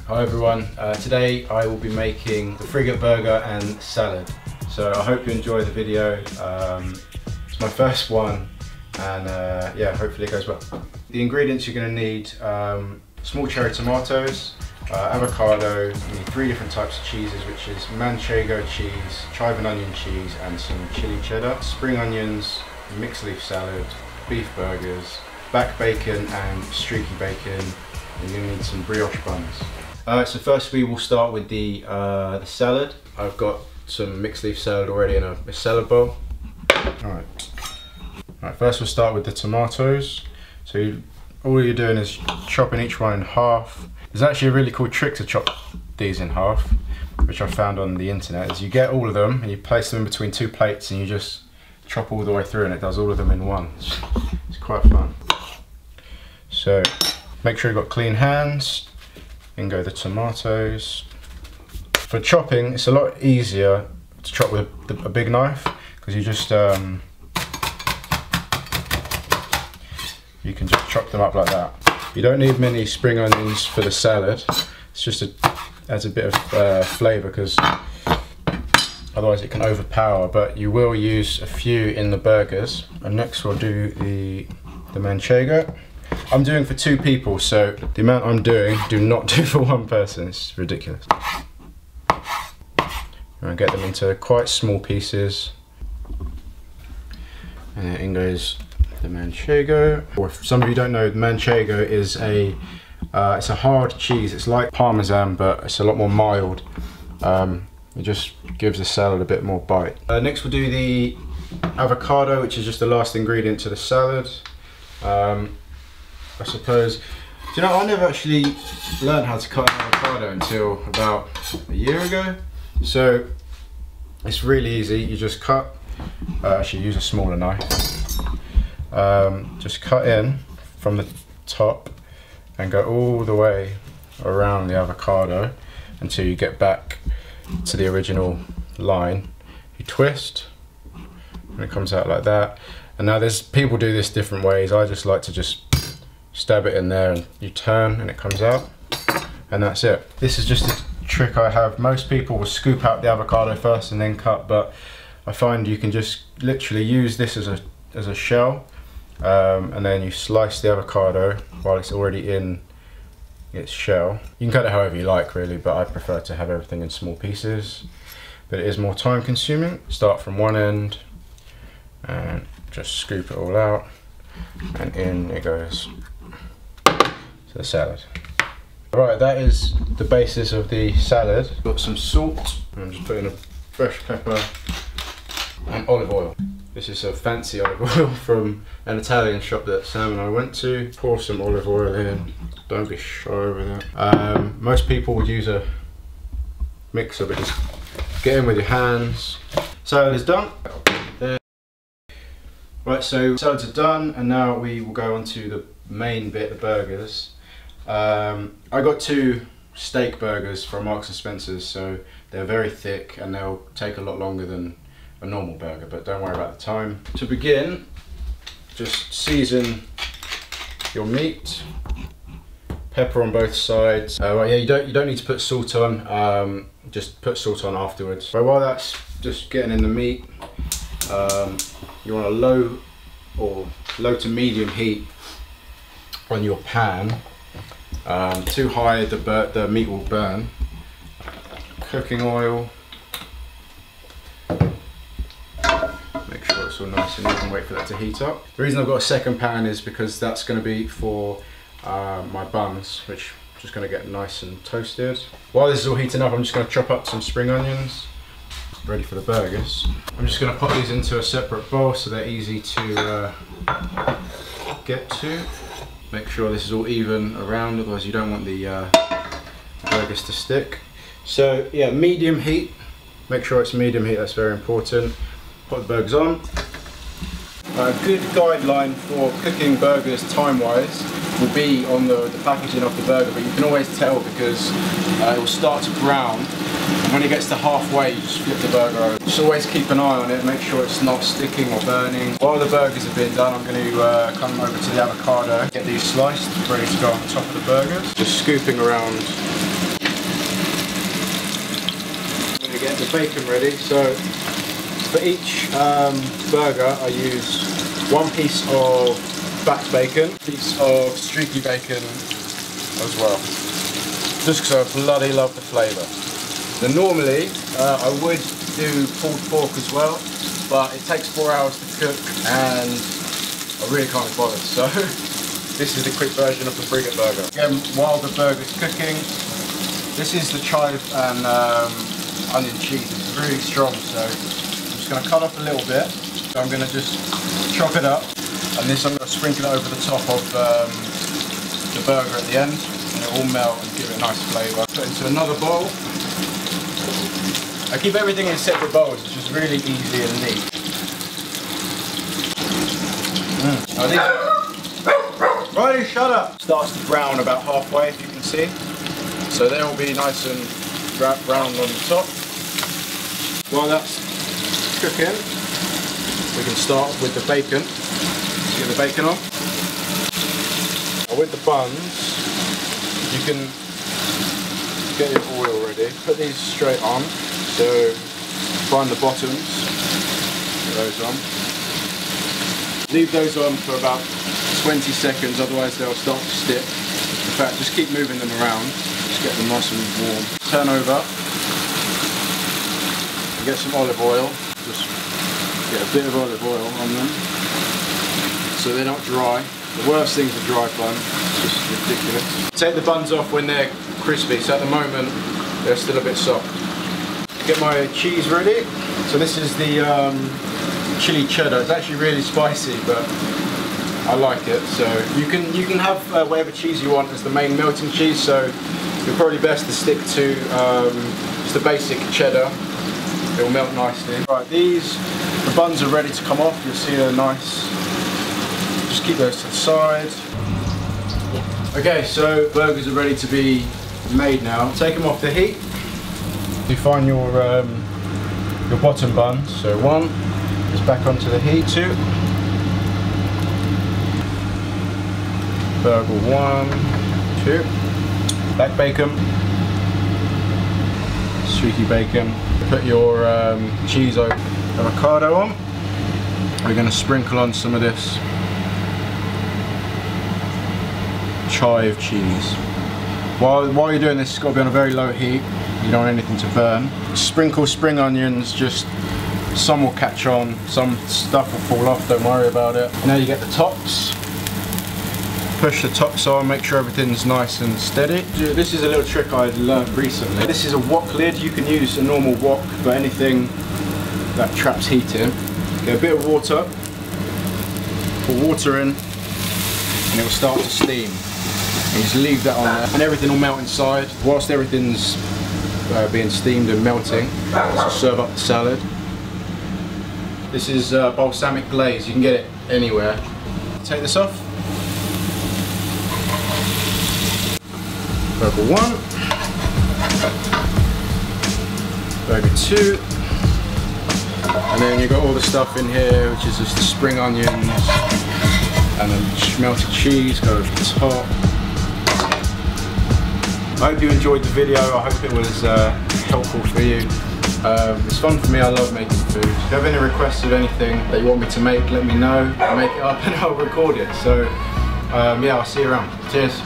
Hi everyone, today I will be making the Frigot Burger and salad. So I hope you enjoy the video. It's my first one and yeah, hopefully it goes well. The ingredients you're going to need, small cherry tomatoes, avocado, you need 3 different types of cheeses, which is manchego cheese, chive and onion cheese and some chili cheddar, spring onions, mixed leaf salad, beef burgers, back bacon and streaky bacon, and you're going to need some brioche buns. So first we will start with the salad. I've got some mixed leaf salad already in a salad bowl. Alright, first we'll start with the tomatoes. So all you're doing is chopping each one in half. There's actually a really cool trick to chop these in half, which I found on the internet, is you get all of them and you place them in between 2 plates and you just chop all the way through and it does all of them in one. It's quite fun. So make sure you've got clean hands. In go the tomatoes. For chopping, it's a lot easier to chop with a big knife, because you just you can just chop them up like that. You don't need many spring onions for the salad. It's just adds a bit of flavour, because otherwise it can overpower. But you will use a few in the burgers. And next we'll do the manchego. I'm doing for 2 people, so the amount I'm doing, do not do for 1 person. It's ridiculous. And get them into quite small pieces. And then in goes the manchego. Or if some of you don't know, the manchego is it's a hard cheese. It's like Parmesan, but it's a lot more mild. It just gives the salad a bit more bite. Next we'll do the avocado, which is just the last ingredient to the salad. I suppose, do you know, I never actually learned how to cut an avocado until about a year ago. So it's really easy. You just cut, actually use a smaller knife. Just cut in from the top and go all the way around the avocado until you get back to the original line. You twist and it comes out like that. And now there's people do this different ways. I just like to just stab it in there and you turn and it comes out, and that's it. This is just a trick I have. Most people will scoop out the avocado first and then cut, but I find you can just literally use this as a shell, and then you slice the avocado while it's already in its shell. You can cut it however you like really, but I prefer to have everything in small pieces, but it is more time consuming. Start from one end and just scoop it all out, and in it goes to the salad. Right, that is the basis of the salad. Got some salt. I'm just putting a fresh pepper and olive oil. This is a fancy olive oil from an Italian shop that Sam and I went to. Pour some olive oil in. Don't be shy over that. Most people would use a mixer, but just get in with your hands. Salad is done. There. Right, so salads are done, and now we will go on to the main bit, the burgers. I got 2 steak burgers from Marks and Spencer's, so they're very thick and they'll take a lot longer than a normal burger, but don't worry about the time. To begin, just season your meat, pepper on both sides. Right, yeah, you don't need to put salt on, just put salt on afterwards. Right, while that's just getting in the meat, you want a low to medium heat on your pan. Too high, the meat will burn. Cooking oil. Make sure it's all nice and even, wait for that to heat up. The reason I've got a second pan is because that's going to be for my buns, which I'm just going to get nice and toasted. While this is all heating up, I'm just going to chop up some spring onions. Ready for the burgers. I'm just going to pop these into a separate bowl so they're easy to get to. Make sure this is all even around, otherwise you don't want the burgers to stick. So yeah, medium heat. Make sure it's medium heat, that's very important. Put the burgers on. A good guideline for cooking burgers time-wise will be on the packaging of the burger, but you can always tell because it will start to brown. And when it gets to halfway, you just flip the burger over. Just always keep an eye on it, make sure it's not sticking or burning. While the burgers have been done, I'm going to come over to the avocado, get these sliced, ready to go on top of the burgers. Just scooping around get the bacon ready. So for each burger I use 1 piece of back bacon, piece of streaky bacon as well, just because I bloody love the flavour. Now normally I would do pulled pork as well, but it takes 4 hours to cook and I really can't be bothered, so this is the quick version of the Frigot Burger. Again, while the burger's cooking, this is the chive and onion cheese. It's really strong, so I'm just going to cut off a little bit. So I'm going to just chop it up, and this I'm going to sprinkle it over the top of the burger at the end, and it will melt and give it a nice flavour. Put it into another bowl. I keep everything in separate bowls, it's just really easy and neat. Riley, shut up! Starts to brown about halfway, if you can see. So they will be nice and brown on the top. While that's cooking, we can start with the bacon. Get the bacon on. With the buns, you can get your oil ready. Put these straight on. So find the bottoms, put those on. Leave those on for about 20 seconds, otherwise they'll start to stick. In fact, just keep moving them around, just get them nice and warm. Turn over, and get some olive oil, just get a bit of olive oil on them, so they're not dry. The worst thing's a dry bun, it's just ridiculous. Take the buns off when they're crispy, so at the moment they're still a bit soft. Get my cheese ready. So this is the chili cheddar. It's actually really spicy, but I like it. So you can have whatever cheese you want as the main melting cheese. So you're probably best to stick to just the basic cheddar. It will melt nicely. Right, the buns are ready to come off. You'll see they're nice. Just keep those to the side. Okay, so burgers are ready to be made now. Take them off the heat. You find your bottom bun. So 1 is back onto the heat. 2. Burger 1, 2. Back bacon. Streaky bacon. Put your cheese avocado on. We're going to sprinkle on some of this chive cheese. While you're doing this, it's got to be on a very low heat. You don't want anything to burn. Sprinkle spring onions, just some will catch on, some stuff will fall off, don't worry about it. Now you get the tops. Push the tops on, make sure everything's nice and steady. This is a little trick I learned recently. This is a wok lid. You can use a normal wok for anything that traps heat in. Get a bit of water, pour water in, and it will start to steam. And just leave that on there, and everything will melt inside. Whilst everything's being steamed and melting, so serve up the salad. This is balsamic glaze. You can get it anywhere. Take this off. Burger 1, burger 2, and then you've got all the stuff in here, which is just the spring onions and then melted cheese go over the top. I hope you enjoyed the video. I hope it was helpful for you. It's fun for me. I love making food. If you have any requests of anything that you want me to make, let me know. I'll make it up and I'll record it. So yeah, I'll see you around. Cheers.